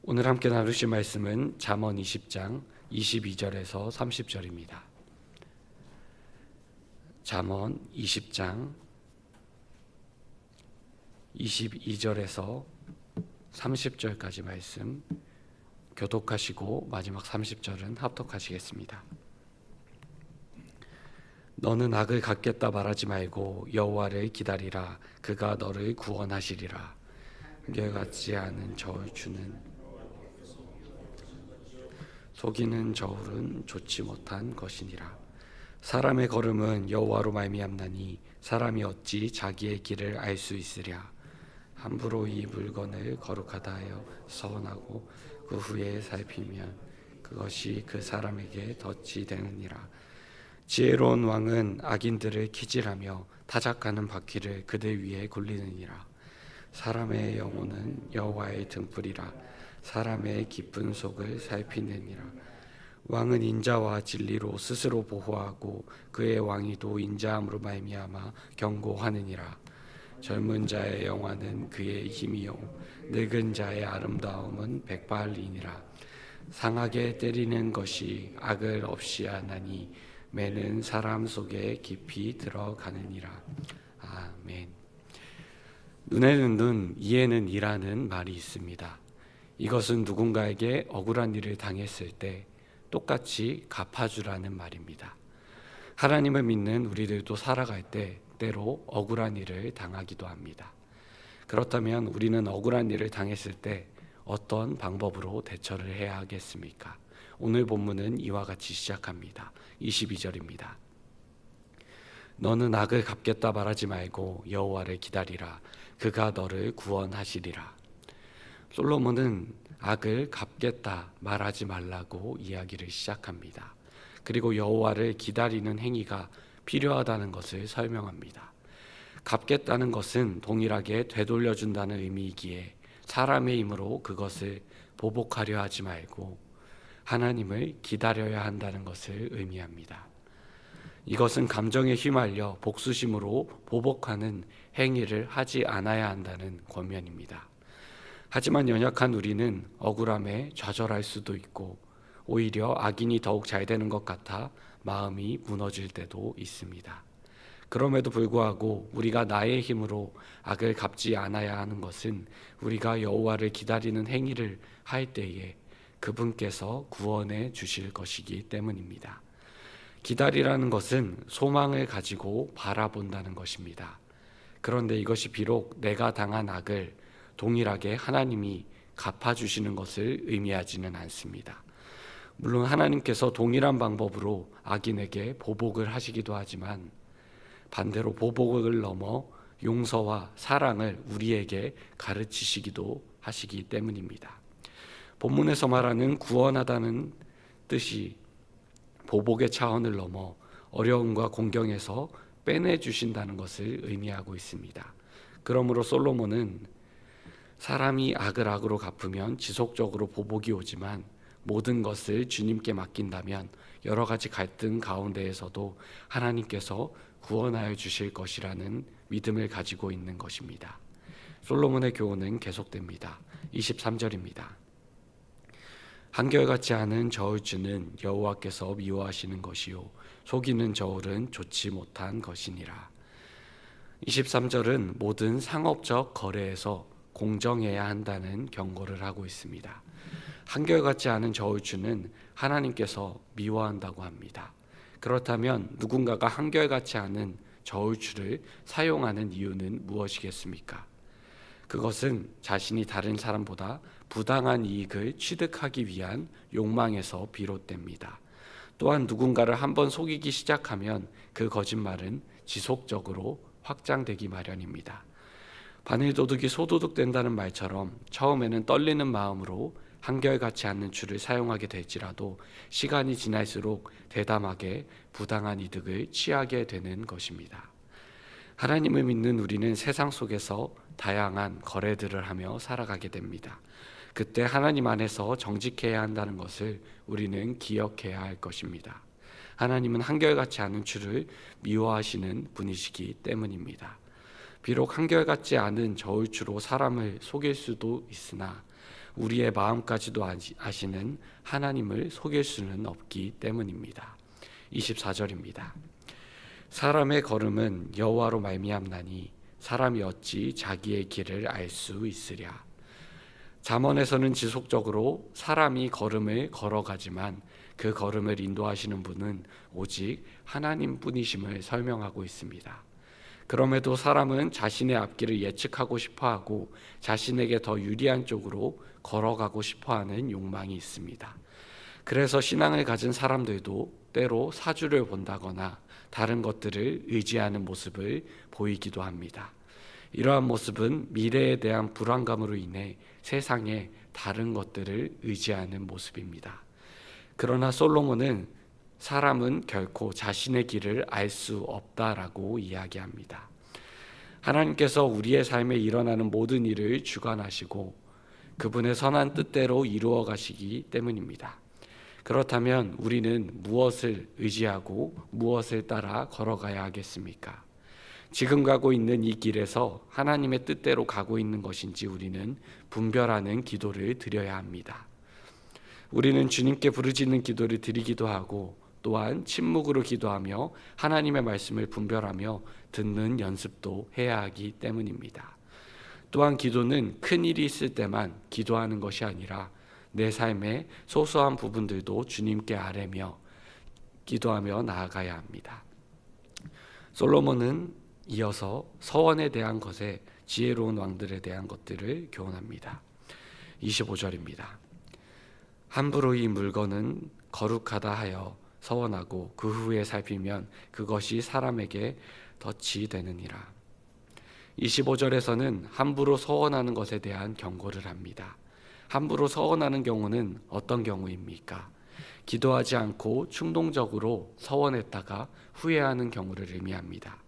오늘 함께 나누실 말씀은 잠언 20장 22절에서 30절입니다. 잠언 20장 22절에서 30절까지 말씀 교독하시고 마지막 30절은 합독하시겠습니다. 너는 악을 갚겠다 말하지 말고 여호와를 기다리라. 그가 너를 구원하시리라. 한결같지 않은 저울 주는 속이는 저울은 좋지 못한 것이니라. 사람의 걸음은 여호와로 말미암나니 사람이 어찌 자기의 길을 알 수 있으랴. 함부로 이 물건을 거룩하다 하여 서원하고 그 후에 살피면 그것이 그 사람에게 덫이 되느니라. 지혜로운 왕은 악인들을 키질하며 타작하는 바퀴를 그들 위에 굴리느니라. 사람의 영혼은 여호와의 등불이라. 사람의 깊은 속을 살피느니라. 왕은 인자와 진리로 스스로 보호하고 그의 왕위도 인자함으로 말미암아 경고하느니라. 젊은 자의 영화는 그의 힘이요 늙은 자의 아름다움은 백발이니라. 상하게 때리는 것이 악을 없이 하나니 매는 사람 속에 깊이 들어가느니라. 아멘. 눈에는 눈, 이에는 이라는 말이 있습니다. 이것은 누군가에게 억울한 일을 당했을 때 똑같이 갚아주라는 말입니다. 하나님을 믿는 우리들도 살아갈 때 때로 억울한 일을 당하기도 합니다. 그렇다면 우리는 억울한 일을 당했을 때 어떤 방법으로 대처를 해야 하겠습니까? 오늘 본문은 이와 같이 시작합니다. 22절입니다. 너는 악을 갚겠다 말하지 말고 여호와를 기다리라. 그가 너를 구원하시리라. 솔로몬은 악을 갚겠다 말하지 말라고 이야기를 시작합니다. 그리고 여호와를 기다리는 행위가 필요하다는 것을 설명합니다. 갚겠다는 것은 동일하게 되돌려준다는 의미이기에 사람의 힘으로 그것을 보복하려 하지 말고 하나님을 기다려야 한다는 것을 의미합니다. 이것은 감정에 휘말려 복수심으로 보복하는 행위를 하지 않아야 한다는 권면입니다. 하지만 연약한 우리는 억울함에 좌절할 수도 있고 오히려 악인이 더욱 잘 되는 것 같아 마음이 무너질 때도 있습니다. 그럼에도 불구하고 우리가 나의 힘으로 악을 갚지 않아야 하는 것은 우리가 여호와를 기다리는 행위를 할 때에 그분께서 구원해 주실 것이기 때문입니다. 기다리라는 것은 소망을 가지고 바라본다는 것입니다. 그런데 이것이 비록 내가 당한 악을 동일하게 하나님이 갚아주시는 것을 의미하지는 않습니다. 물론 하나님께서 동일한 방법으로 악인에게 보복을 하시기도 하지만 반대로 보복을 넘어 용서와 사랑을 우리에게 가르치시기도 하시기 때문입니다. 본문에서 말하는 구원하다는 뜻이 보복의 차원을 넘어 어려움과 공경에서 빼내주신다는 것을 의미하고 있습니다. 그러므로 솔로몬은 사람이 악을 악으로 갚으면 지속적으로 보복이 오지만 모든 것을 주님께 맡긴다면 여러 가지 갈등 가운데에서도 하나님께서 구원하여 주실 것이라는 믿음을 가지고 있는 것입니다. 솔로몬의 교훈은 계속됩니다. 23절입니다. 한결같지 않은 저울주는 여호와께서 미워하시는 것이요 속이는 저울은 좋지 못한 것이니라. 23절은 모든 상업적 거래에서 공정해야 한다는 경고를 하고 있습니다. 한결같지 않은 저울주는 하나님께서 미워한다고 합니다. 그렇다면 누군가가 한결같이 않은 저울추를 사용하는 이유는 무엇이겠습니까? 그것은 자신이 다른 사람보다 부당한 이익을 취득하기 위한 욕망에서 비롯됩니다. 또한 누군가를 한번 속이기 시작하면 그 거짓말은 지속적으로 확장되기 마련입니다. 바늘도둑이 소도둑된다는 말처럼 처음에는 떨리는 마음으로 한결같이 않는 줄을 사용하게 될지라도 시간이 지날수록 대담하게 부당한 이득을 취하게 되는 것입니다. 하나님을 믿는 우리는 세상 속에서 다양한 거래들을 하며 살아가게 됩니다. 그때 하나님 안에서 정직해야 한다는 것을 우리는 기억해야 할 것입니다. 하나님은 한결같지 않은 줄을 미워하시는 분이시기 때문입니다. 비록 한결같지 않은 저울추로 사람을 속일 수도 있으나 우리의 마음까지도 아시는 하나님을 속일 수는 없기 때문입니다. 24절입니다. 사람의 걸음은 여호와로 말미암나니 사람이 어찌 자기의 길을 알 수 있으랴. 잠언에서는 지속적으로 사람이 걸음을 걸어가지만 그 걸음을 인도하시는 분은 오직 하나님뿐이심을 설명하고 있습니다. 그럼에도 사람은 자신의 앞길을 예측하고 싶어하고 자신에게 더 유리한 쪽으로 걸어가고 싶어하는 욕망이 있습니다. 그래서 신앙을 가진 사람들도 때로 사주를 본다거나 다른 것들을 의지하는 모습을 보이기도 합니다. 이러한 모습은 미래에 대한 불안감으로 인해 세상의 다른 것들을 의지하는 모습입니다. 그러나 솔로몬은 사람은 결코 자신의 길을 알 수 없다라고 이야기합니다. 하나님께서 우리의 삶에 일어나는 모든 일을 주관하시고 그분의 선한 뜻대로 이루어 가시기 때문입니다. 그렇다면 우리는 무엇을 의지하고 무엇을 따라 걸어가야 하겠습니까? 지금 가고 있는 이 길에서 하나님의 뜻대로 가고 있는 것인지 우리는 분별하는 기도를 드려야 합니다. 우리는 주님께 부르짖는 기도를 드리기도 하고 또한 침묵으로 기도하며 하나님의 말씀을 분별하며 듣는 연습도 해야 하기 때문입니다. 또한 기도는 큰 일이 있을 때만 기도하는 것이 아니라 내 삶의 소소한 부분들도 주님께 아뢰며 기도하며 나아가야 합니다. 솔로몬은 이어서 서원에 대한 것에 지혜로운 왕들에 대한 것들을 교훈합니다. 25절입니다. 함부로 이 물건은 거룩하다 하여 서원하고 그 후에 살피면 그것이 사람에게 덫이 되느니라. 25절에서는 함부로 서원하는 것에 대한 경고를 합니다. 함부로 서원하는 경우는 어떤 경우입니까? 기도하지 않고 충동적으로 서원했다가 후회하는 경우를 의미합니다.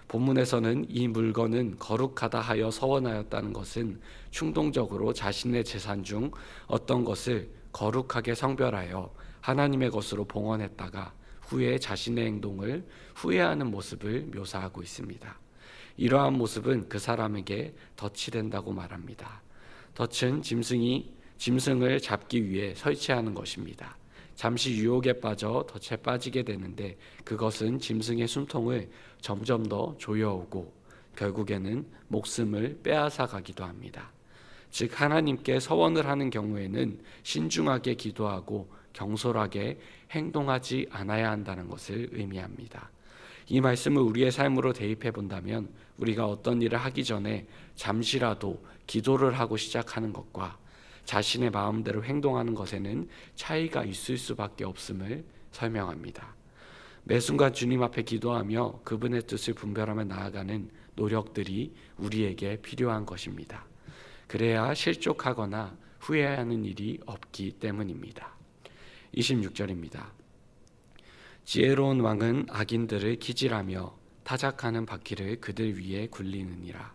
본문에서는 이 물건은 거룩하다 하여 서원하였다는 것은 충동적으로 자신의 재산 중 어떤 것을 거룩하게 성별하여 하나님의 것으로 봉헌했다가 후에 자신의 행동을 후회하는 모습을 묘사하고 있습니다. 이러한 모습은 그 사람에게 덫이 된다고 말합니다. 덫은 짐승을 잡기 위해 설치하는 것입니다. 잠시 유혹에 빠져 덫에 빠지게 되는데 그것은 짐승의 숨통을 점점 더 조여오고 결국에는 목숨을 빼앗아 가기도 합니다. 즉 하나님께 서원을 하는 경우에는 신중하게 기도하고 경솔하게 행동하지 않아야 한다는 것을 의미합니다. 이 말씀을 우리의 삶으로 대입해 본다면 우리가 어떤 일을 하기 전에 잠시라도 기도를 하고 시작하는 것과 자신의 마음대로 행동하는 것에는 차이가 있을 수밖에 없음을 설명합니다. 매 순간 주님 앞에 기도하며 그분의 뜻을 분별하며 나아가는 노력들이 우리에게 필요한 것입니다. 그래야 실족하거나 후회하는 일이 없기 때문입니다. 26절입니다. 지혜로운 왕은 악인들을 기질하며 타작하는 바퀴를 그들 위에 굴리느니라.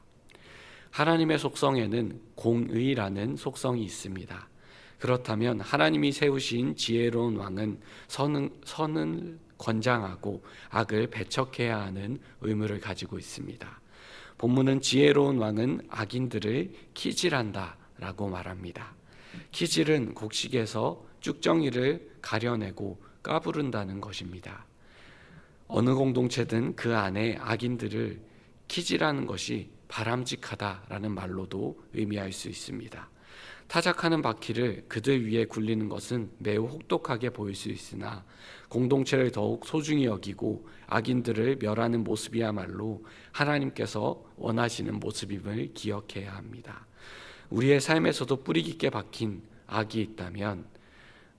하나님의 속성에는 공의라는 속성이 있습니다. 그렇다면 하나님이 세우신 지혜로운 왕은 선을 권장하고 악을 배척해야 하는 의무를 가지고 있습니다. 본문은 지혜로운 왕은 악인들을 키질한다라고 말합니다. 키질은 곡식에서 쭉정이를 가려내고 까부른다는 것입니다. 어느 공동체든 그 안에 악인들을 키질하는 것이 바람직하다라는 말로도 의미할 수 있습니다. 타작하는 바퀴를 그들 위에 굴리는 것은 매우 혹독하게 보일 수 있으나 공동체를 더욱 소중히 여기고 악인들을 멸하는 모습이야말로 하나님께서 원하시는 모습임을 기억해야 합니다. 우리의 삶에서도 뿌리 깊게 박힌 악이 있다면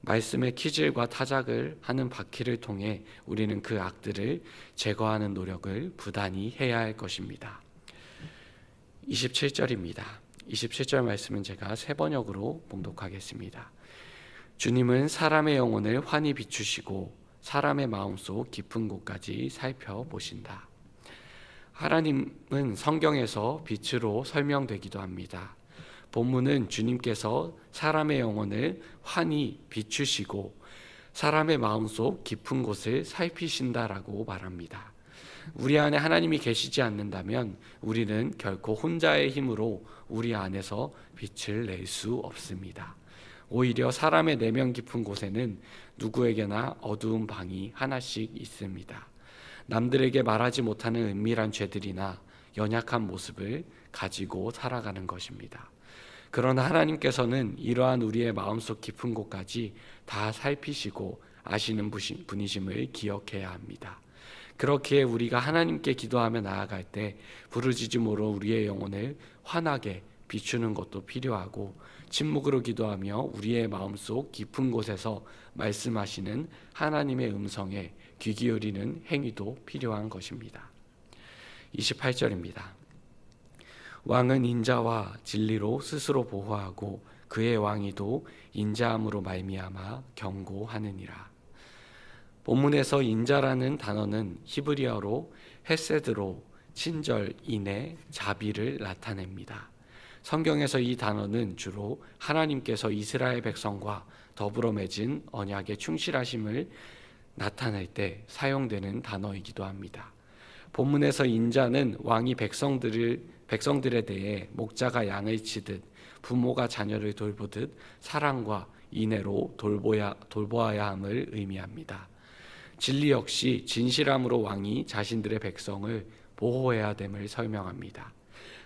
말씀의 키질과 타작을 하는 바퀴를 통해 우리는 그 악들을 제거하는 노력을 부단히 해야 할 것입니다. 27절입니다. 27절 말씀은 제가 세 번역으로 봉독하겠습니다. 주님은 사람의 영혼을 환히 비추시고 사람의 마음속 깊은 곳까지 살펴보신다. 하나님은 성경에서 빛으로 설명되기도 합니다. 본문은 주님께서 사람의 영혼을 환히 비추시고 사람의 마음속 깊은 곳을 살피신다라고 말합니다. 우리 안에 하나님이 계시지 않는다면 우리는 결코 혼자의 힘으로 우리 안에서 빛을 낼 수 없습니다. 오히려 사람의 내면 깊은 곳에는 누구에게나 어두운 방이 하나씩 있습니다. 남들에게 말하지 못하는 은밀한 죄들이나 연약한 모습을 가지고 살아가는 것입니다. 그러나 하나님께서는 이러한 우리의 마음속 깊은 곳까지 다 살피시고 아시는 분이심을 기억해야 합니다. 그렇기에 우리가 하나님께 기도하며 나아갈 때 부르짖음으로 우리의 영혼을 환하게 비추는 것도 필요하고, 침묵으로 기도하며 우리의 마음속 깊은 곳에서 말씀하시는 하나님의 음성에 귀 기울이는 행위도 필요한 것입니다. 28절입니다. 왕은 인자와 진리로 스스로 보호하고 그의 왕위도 인자함으로 말미암아 경고하느니라. 본문에서 인자라는 단어는 히브리어로 헤세드로 친절, 인애, 자비를 나타냅니다. 성경에서 이 단어는 주로 하나님께서 이스라엘 백성과 더불어 맺은 언약의 충실하심을 나타낼 때 사용되는 단어이기도 합니다. 본문에서 인자는 왕이 백성들에 대해 목자가 양을 치듯 부모가 자녀를 돌보듯 사랑과 인애로 돌보아야 함을 의미합니다. 진리 역시 진실함으로 왕이 자신들의 백성을 보호해야 됨을 설명합니다.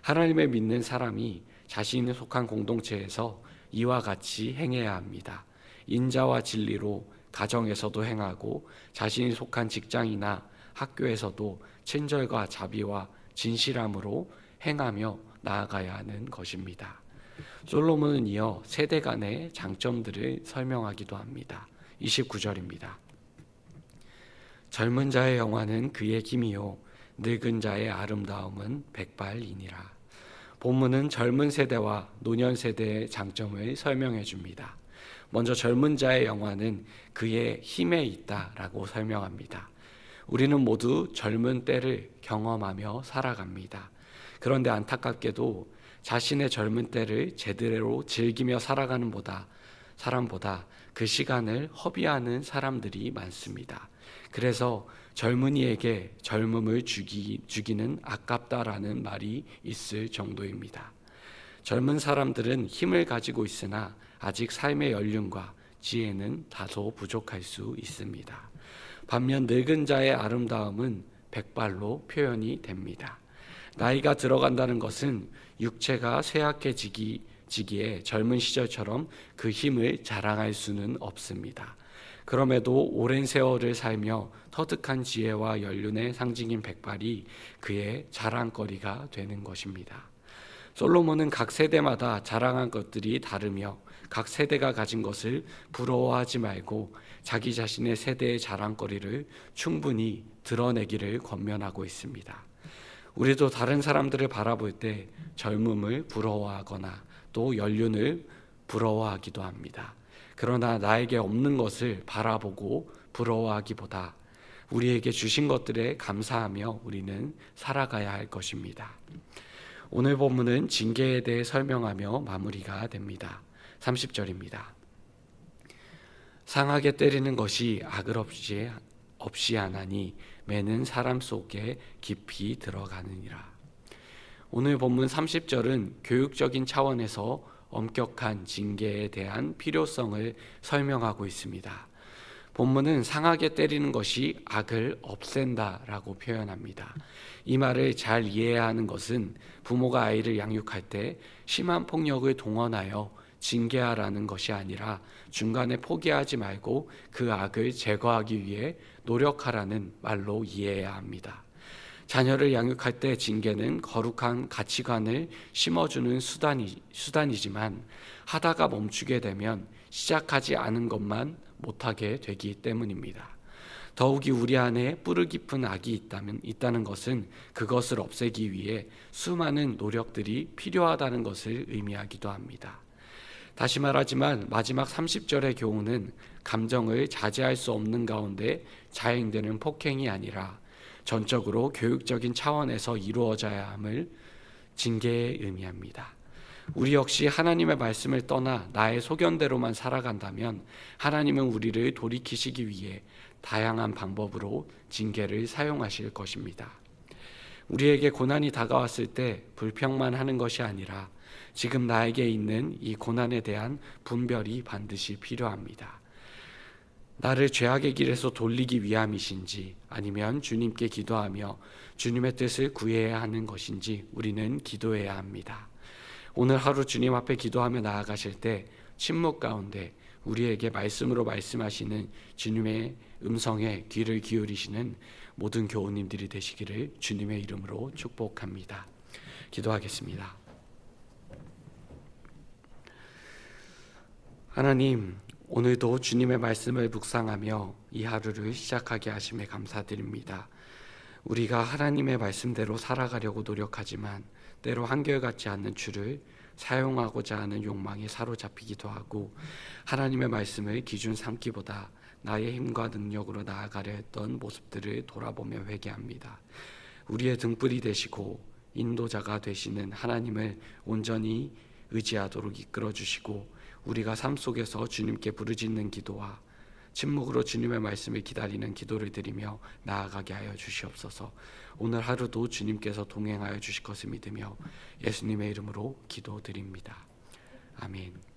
하나님을 믿는 사람이 자신이 속한 공동체에서 이와 같이 행해야 합니다. 인자와 진리로 가정에서도 행하고 자신이 속한 직장이나 학교에서도 친절과 자비와 진실함으로 행하며 나아가야 하는 것입니다. 솔로몬은 이어 세대 간의 장점들을 설명하기도 합니다. 29절입니다. 젊은 자의 영화는 그의 힘이요 늙은 자의 아름다움은 백발이니라. 본문은 젊은 세대와 노년 세대의 장점을 설명해 줍니다. 먼저 젊은 자의 영화는 그의 힘에 있다라고 설명합니다. 우리는 모두 젊은 때를 경험하며 살아갑니다. 그런데 안타깝게도 자신의 젊은 때를 제대로 즐기며 살아가는 사람보다 그 시간을 허비하는 사람들이 많습니다. 그래서 젊은이에게 젊음을 주기는 아깝다라는 말이 있을 정도입니다. 젊은 사람들은 힘을 가지고 있으나 아직 삶의 연륜과 지혜는 다소 부족할 수 있습니다. 반면 늙은 자의 아름다움은 백발로 표현이 됩니다. 나이가 들어간다는 것은 육체가 쇠약해지기에 젊은 시절처럼 그 힘을 자랑할 수는 없습니다. 그럼에도 오랜 세월을 살며 터득한 지혜와 연륜의 상징인 백발이 그의 자랑거리가 되는 것입니다. 솔로몬은 각 세대마다 자랑한 것들이 다르며 각 세대가 가진 것을 부러워하지 말고 자기 자신의 세대의 자랑거리를 충분히 드러내기를 권면하고 있습니다. 우리도 다른 사람들을 바라볼 때 젊음을 부러워하거나 또 연륜을 부러워하기도 합니다. 그러나 나에게 없는 것을 바라보고 부러워하기보다 우리에게 주신 것들에 감사하며 우리는 살아가야 할 것입니다. 오늘 본문은 징계에 대해 설명하며 마무리가 됩니다. 30절입니다. 상하게 때리는 것이 악을 없이 하나니 매는 사람 속에 깊이 들어가느니라. 오늘 본문 30절은 교육적인 차원에서 엄격한 징계에 대한 필요성을 설명하고 있습니다. 본문은 상하게 때리는 것이 악을 없앤다라고 표현합니다. 이 말을 잘 이해해야 하는 것은 부모가 아이를 양육할 때 심한 폭력을 동원하여 징계하라는 것이 아니라 중간에 포기하지 말고 그 악을 제거하기 위해 노력하라는 말로 이해해야 합니다. 자녀를 양육할 때 징계는 거룩한 가치관을 심어주는 수단이지만 하다가 멈추게 되면 시작하지 않은 것만 못하게 되기 때문입니다. 더욱이 우리 안에 뿌리 깊은 악이 있다는 것은 그것을 없애기 위해 수많은 노력들이 필요하다는 것을 의미하기도 합니다. 다시 말하지만 마지막 30절의 교훈은 감정을 자제할 수 없는 가운데 자행되는 폭행이 아니라 전적으로 교육적인 차원에서 이루어져야 함을 징계에 의미합니다. 우리 역시 하나님의 말씀을 떠나 나의 소견대로만 살아간다면 하나님은 우리를 돌이키시기 위해 다양한 방법으로 징계를 사용하실 것입니다. 우리에게 고난이 다가왔을 때 불평만 하는 것이 아니라 지금 나에게 있는 이 고난에 대한 분별이 반드시 필요합니다. 나를 죄악의 길에서 돌리기 위함이신지 아니면 주님께 기도하며 주님의 뜻을 구해야 하는 것인지 우리는 기도해야 합니다. 오늘 하루 주님 앞에 기도하며 나아가실 때 침묵 가운데 우리에게 말씀으로 말씀하시는 주님의 음성에 귀를 기울이시는 모든 교우님들이 되시기를 주님의 이름으로 축복합니다. 기도하겠습니다. 하나님, 오늘도 주님의 말씀을 묵상하며 이 하루를 시작하게 하심에 감사드립니다. 우리가 하나님의 말씀대로 살아가려고 노력하지만 때로 한결같지 않는 주를 사용하고자 하는 욕망에 사로잡히기도 하고 하나님의 말씀을 기준 삼기보다 나의 힘과 능력으로 나아가려 했던 모습들을 돌아보며 회개합니다. 우리의 등불이 되시고 인도자가 되시는 하나님을 온전히 의지하도록 이끌어 주시고 우리가 삶 속에서 주님께 부르짖는 기도와 침묵으로 주님의 말씀을 기다리는 기도를 드리며 나아가게 하여 주시옵소서. 오늘 하루도 주님께서 동행하여 주실 것을 믿으며 예수님의 이름으로 기도드립니다. 아멘.